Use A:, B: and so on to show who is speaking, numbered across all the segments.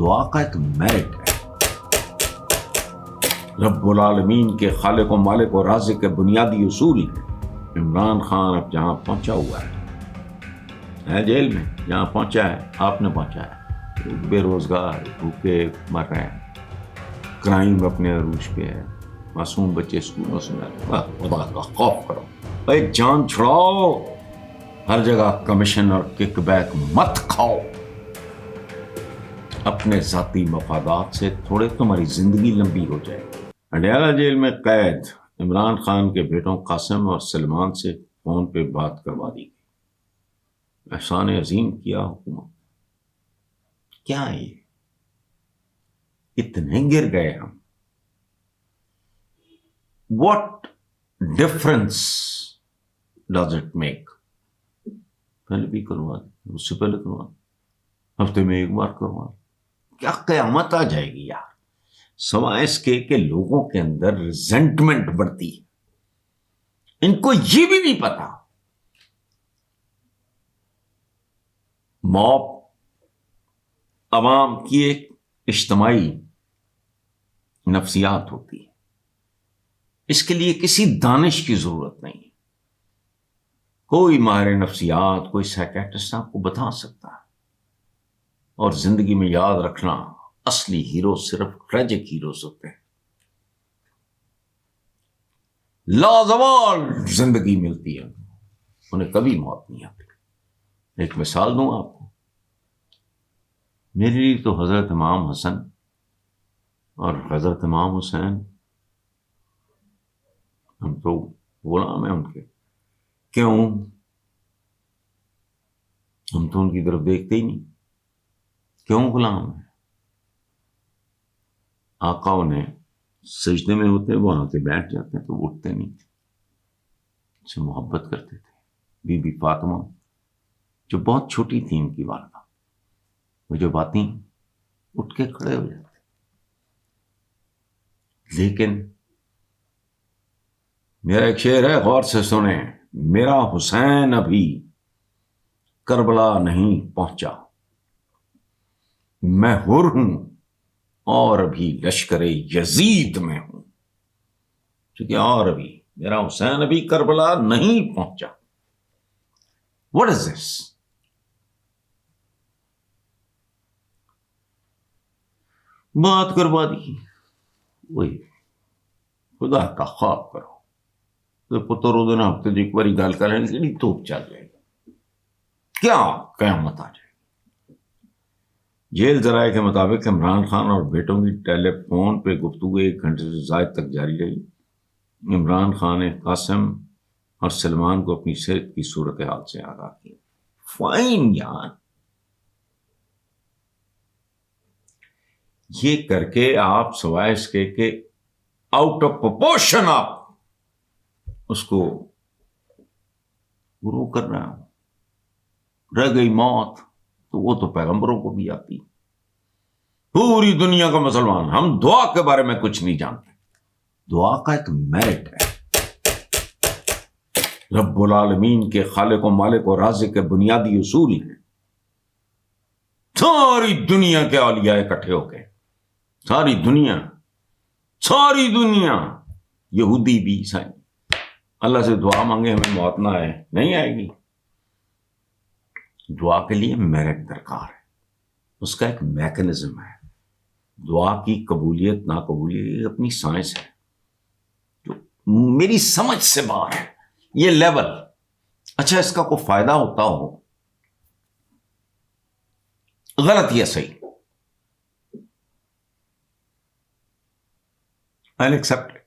A: دعا کا ایک میرٹ ہے. رب العالمین کے خالق و مالک و رازق کے بنیادی اصول ہیں. عمران خان اب جہاں پہنچا ہوا ہے جیل میں، جہاں پہنچا ہے آپ نے پہنچا ہے، بے روزگار بھوکے مر رہے ہیں، کرائم اپنے عروج پہ ہے، معصوم بچے اسکولوں سے خدا کا خوف کرو، ایک جان چھڑاؤ، ہر جگہ کمیشن اور کک بیک مت کھاؤ، اپنے ذاتی مفادات سے تھوڑے تمہاری زندگی لمبی ہو جائے. اڈیالہ جیل میں قید عمران خان کے بیٹوں قاسم اور سلمان سے فون پہ بات کروا دی گئی. احسان عظیم کیا حکومت، کیا ہے یہ، اتنے گر گئے ہم. What difference does it make? پہلے بھی کروا دیں، اس سے پہلے کروا دیں، ہفتے میں ایک بار کروا دیں. کیا قیامت آ جائے گی یار. سوائے اس کے کہ لوگوں کے اندر ریزنٹمنٹ بڑھتی ہے. ان کو یہ بھی نہیں پتا موب عوام کی ایک اجتماعی نفسیات ہوتی ہے. اس کے لیے کسی دانش کی ضرورت نہیں. کوئی ماہر نفسیات، کوئی سائیکیٹرسٹ آپ کو بتا سکتا ہے. اور زندگی میں یاد رکھنا، اصلی ہیرو صرف ٹریجک ہیروز ہوتے ہیں. لازوال زندگی ملتی ہے انہیں، کبھی موت نہیں آتی. ایک مثال دوں آپ کو، میرے لیے تو حضرت امام حسن اور حضرت امام حسین، ہم تو غلام ہیں ان کے. کیوں؟ ہم تو ان کی طرف دیکھتے ہی نہیں. کیوں غلام ہیں؟ آقا انہیں سجدے میں ہوتے وہ آ کے بیٹھ جاتے ہیں تو اٹھتے نہیں تھے، ان سے محبت کرتے تھے. بی بی فاطمہ جو بہت چھوٹی تھی، ان کی والدہ، وہ جب آتی اٹھ کے کھڑے ہو جاتے. لیکن میرا ایک شعر ہے، غور سے سنیں، میرا حسین ابھی کربلا نہیں پہنچا، میں حر ہوں اور ابھی لشکر یزید میں ہوں. کیونکہ اور ابھی میرا حسین ابھی کربلا نہیں پہنچا. واٹ از دس؟ بات کروا دی. وہی خدا کا خوف کرو تو پتر روزانہ ہفتے ایک باری گال کریں گے توپ چل جائے گا. کیا قیامت آ جائے گی. جیل ذرائع کے مطابق عمران خان اور بیٹوں کی ٹیلی فون پہ گفتگو 1 گھنٹے سے زائد تک جاری رہی. عمران خان نے قاسم اور سلمان کو اپنی صحت کی صورتحال سے آگاہ کیا. فائن یار. یہ کر کے آپ سوائے اس کے کہ آؤٹ آف پروپورشن آپ اس کو گرو کر رہے ہو. رہ گئی موت تو وہ تو پیغمبروں کو بھی آتی. پوری دنیا کا مسلمان، ہم دعا کے بارے میں کچھ نہیں جانتے. دعا کا ایک میرٹ ہے. رب العالمین کے خالق و مالک و رازق کے بنیادی اصول ہیں. ساری دنیا کے اولیاء اکٹھے ہو گئے، ساری دنیا، یہودی بھی، عیسائی. اللہ سے دعا مانگے ہمیں موت نہ آئے، نہیں آئے گی. دعا کے لیے میرٹ درکار ہے، اس کا ایک میکنزم ہے. دعا کی قبولیت ناقبولیت اپنی سائنس ہے جو میری سمجھ سے باہر ہے. یہ لیول، اچھا اس کا کوئی فائدہ ہوتا ہو، غلط یا صحیح، I'll accept it.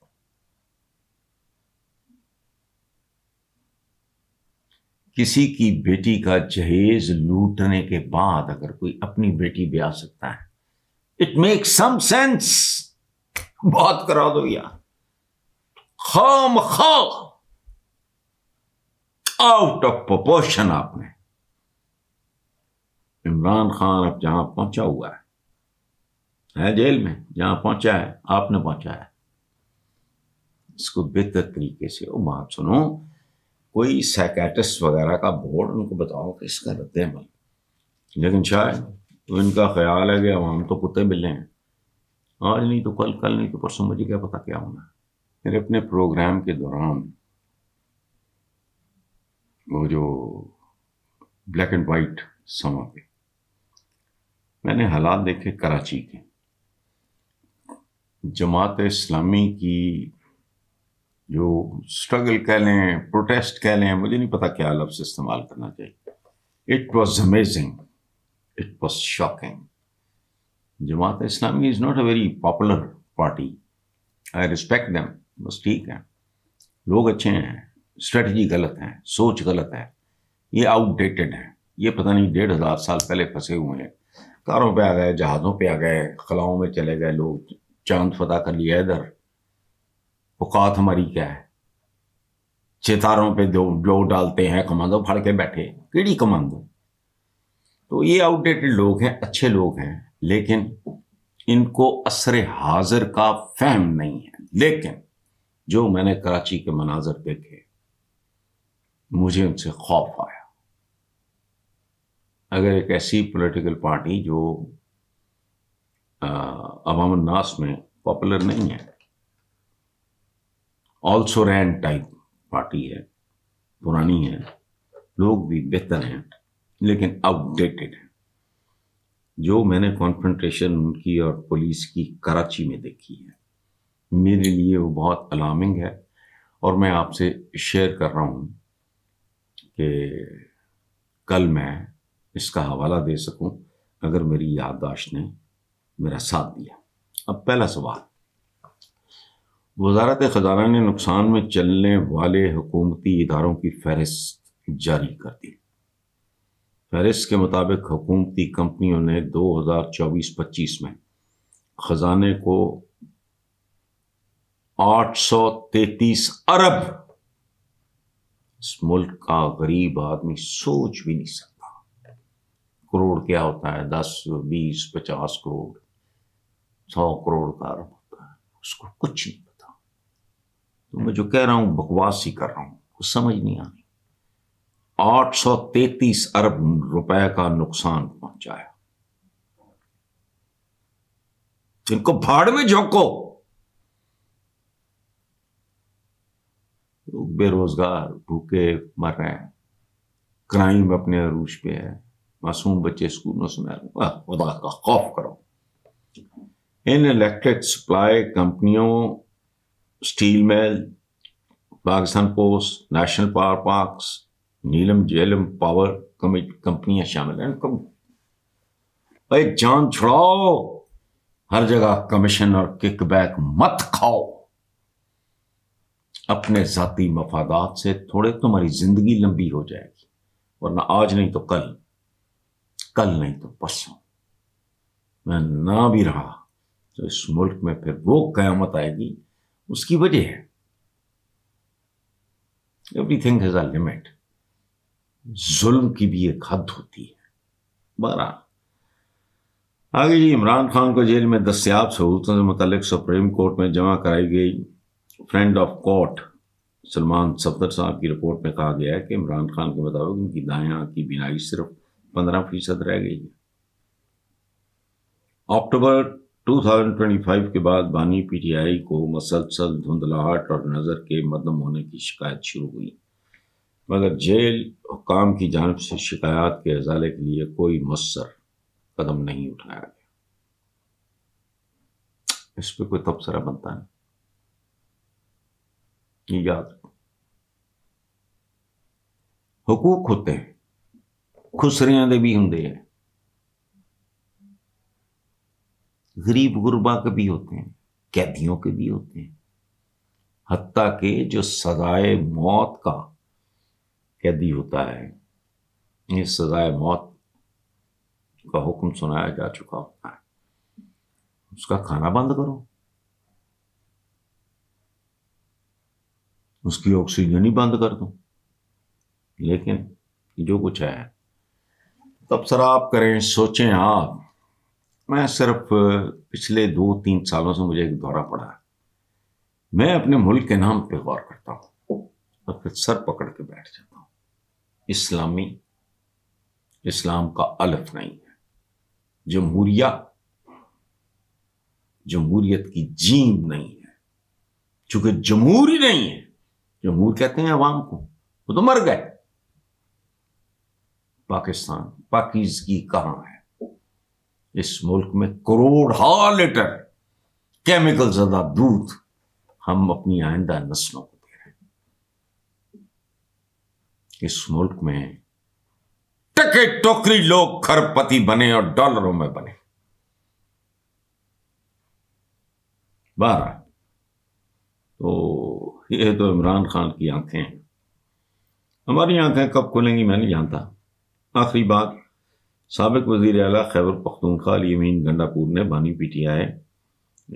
A: کسی کی بیٹی کا جہیز لوٹنے کے بعد اگر کوئی اپنی بیٹی بیاہ سکتا ہے، اٹ میک سم سینس. بات کرا دو یار، خام آؤٹ آف پروپورشن. آپ نے عمران خان اب جہاں پہنچا ہوا ہے جیل میں، جہاں پہنچا ہے آپ نے پہنچا ہے، اس کو بہتر طریقے سے. وہ بات سنو، کوئی سائیکیٹرسٹ وغیرہ کا بورڈ ان کو بتاؤ کہ اس کا رد عمل. لیکن شاید تو ان کا خیال ہے کہ عوام تو کتے بلے ہیں، آج نہیں تو کل، کل نہیں تو پرسوں، مجھے کیا پتا کیا ہونا ہے۔ میرے اپنے پروگرام کے دوران وہ جو بلیک اینڈ وائٹ سما پہ میں نے حالات دیکھے کراچی کے، جماعت اسلامی کی جو اسٹرگل کہہ لیں، پروٹیسٹ کہہ لیں، مجھے نہیں پتا کیا لفظ استعمال کرنا چاہیے۔ It was amazing, it was shocking. Jamaat Islami is not a very popular party, I respect them, بس ٹھیک ہے، لوگ اچھے ہیں، اسٹریٹجی غلط ہے، سوچ غلط ہے، یہ آؤٹ ڈیٹڈ ہے، یہ پتہ نہیں 1500 سال پہلے پھنسے ہوئے ہیں، کاروں پہ آ گئے، جہازوں پہ آ گئے، خلاؤں میں چلے گئے لوگ، چاند فتح کر لیا ادھر، اوقات ہماری کیا ہے، ستاروں پہ جو ڈالتے ہیں، کمانڈو پھڑ کے بیٹھے، کیڑی کمانڈو؟ تو یہ آؤٹ ڈیٹڈ لوگ ہیں، اچھے لوگ ہیں، لیکن ان کو عصر حاضر کا فہم نہیں ہے۔ لیکن جو میں نے کراچی کے مناظر دیکھے، مجھے ان سے خوف آیا۔ اگر ایک ایسی پولیٹیکل پارٹی جو عوام الناس میں پاپولر نہیں ہے، آلسو رین ٹائپ پارٹی ہے، پرانی ہے، لوگ بھی بہتر ہیں، لیکن آؤٹ ڈیٹڈ ہیں، جو میں نے کانفرنٹریشن ان کی اور پولیس کی کراچی میں دیکھی ہے، میرے لیے وہ بہت الارمنگ ہے، اور میں آپ سے شیئر کر رہا ہوں کہ کل میں اس کا حوالہ دے سکوں اگر میری یادداشت نے میرا ساتھ دیا۔ اب پہلا سوال، وزارت خزانہ نے نقصان میں چلنے والے حکومتی اداروں کی فہرست جاری کر دی۔ فہرست کے مطابق حکومتی کمپنیوں نے 2024-25 میں خزانے کو 833 ارب، اس ملک کا غریب آدمی سوچ بھی نہیں سکتا کروڑ کیا ہوتا ہے، 10 20 50 کروڑ، 100 کروڑ کا ارب ہوتا ہے، اس کو کچھ نہیں پتا۔ تو میں جو کہہ رہا ہوں بکواس ہی کر رہا ہوں، کچھ سمجھ نہیں آ رہی۔ 833 ارب روپے کا نقصان پہنچایا، ان کو بھاڑ میں جھونکو۔ لوگ بے روزگار بھوکے مر رہے ہیں، کرائم اپنے عروج پہ ہے، معصوم بچے اسکولوں سے محروم۔ خدا کا خوف کرو۔ ان الیکٹرک سپلائی کمپنیوں، steel mill, Pakistan post, national power parks, Neelum Jhelum power کمپنیاں شامل ہیں۔ جان چھڑاؤ، ہر جگہ کمیشن اور کک بیک مت کھاؤ، اپنے ذاتی مفادات سے تھوڑے تمہاری زندگی لمبی ہو جائے گی، ورنہ آج نہیں تو کل، کل نہیں تو پرسوں میں نہ بھی رہا تو اس ملک میں پھر وہ قیامت آئے گی۔ اس کی وجہ ہے every thing has a limit, ظلم کی بھی ایک حد ہوتی ہے۔ بہرحال آگے جی، عمران خان کو جیل میں دستیاب سہولتوں سے متعلق سپریم کورٹ میں جمع کرائی گئی friend of court Salman Safdar صاحب کی رپورٹ میں کہا گیا ہے کہ عمران خان کے مطابق ان کی دائیں آنکھ کی بینائی صرف 15% رہ گئی ہے۔ اکتوبر 2025 کے بعد بانی پی ٹی آئی کو مسلسل دھندلاہٹ اور نظر کے مدھم ہونے کی شکایت شروع ہوئی، مگر جیل حکام کی جانب سے شکایات کے ازالے کے لیے کوئی مؤثر قدم نہیں اٹھایا گیا۔ اس پہ کوئی تبصرہ بنتا نہیں، یہ یاد رکھو۔ حقوق ہوتے ہیں، خسریاں دے بھی ہوندے ہیں، غریب غربا کے بھی ہوتے ہیں، قیدیوں کے بھی ہوتے ہیں، حتیٰ کہ جو سزائے موت کا قیدی ہوتا ہے، یہ سزائے موت کا حکم سنایا جا چکا ہوتا ہے، اس کا کھانا بند کرو، اس کی آکسیجن ہی بند کر دو، لیکن جو کچھ ہے تبصرہ آپ کریں، سوچیں آپ۔ میں صرف پچھلے 2-3 سالوں سے مجھے ایک دورہ پڑا ہے، میں اپنے ملک کے نام پہ غور کرتا ہوں اور پھر سر پکڑ کے بیٹھ جاتا ہوں۔ اسلام کا الف نہیں ہے، جمہوریت کی جیم نہیں ہے، چونکہ جمہور ہی نہیں ہے. جمہور کہتے ہیں عوام کو، وہ تو مر گئے. پاکستان پاکیزگی کہاں ہے؟ اس ملک میں کروڑہا لیٹر کیمیکل زدہ دودھ ہم اپنی آئندہ نسلوں کو دے رہے ہیں. اس ملک میں ٹکے ٹوکری لوگ کھرب پتی بنے اور ڈالروں میں بنے. 12 تو یہ تو عمران خان کی آنکھیں ہیں. ہماری آنکھیں کب کھلیں گی میں نہیں جانتا. آخری بات، سابق وزیر اعلیٰ خیبر پختونخوا الیمین گنڈاپور نے بانی P T I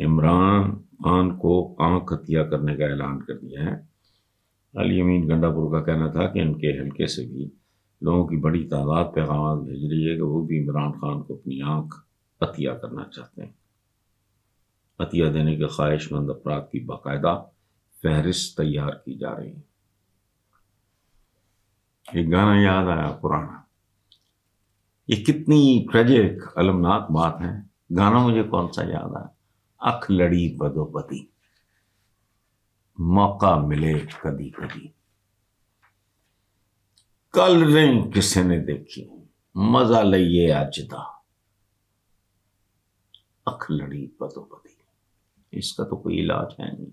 A: Imran Khan کو آنکھ عطیہ کرنے کا اعلان کر دیا ہے. الیمین گنڈاپور کا کہنا تھا کہ ان کے حلقے سے بھی لوگوں کی بڑی تعداد پیغامات بھیج رہی ہے کہ وہ بھی عمران خان کو اپنی آنکھ عطیہ کرنا چاہتے ہیں. عطیہ دینے کے خواہش مند افراد کی باقاعدہ فہرست تیار کی جا رہی ہے. ایک گانا یاد آیا پرانا، یہ کتنی ٹریجک المناک بات ہے. گانا مجھے کون سا یاد آیا؟ اکھ لڑی بدو بدی، موقع ملے کدی کدی، کل نہیں کسی نے دیکھی، مزہ لئیے اجدا، اکھ لڑی بدو بدی. اس کا تو کوئی علاج ہے نہیں.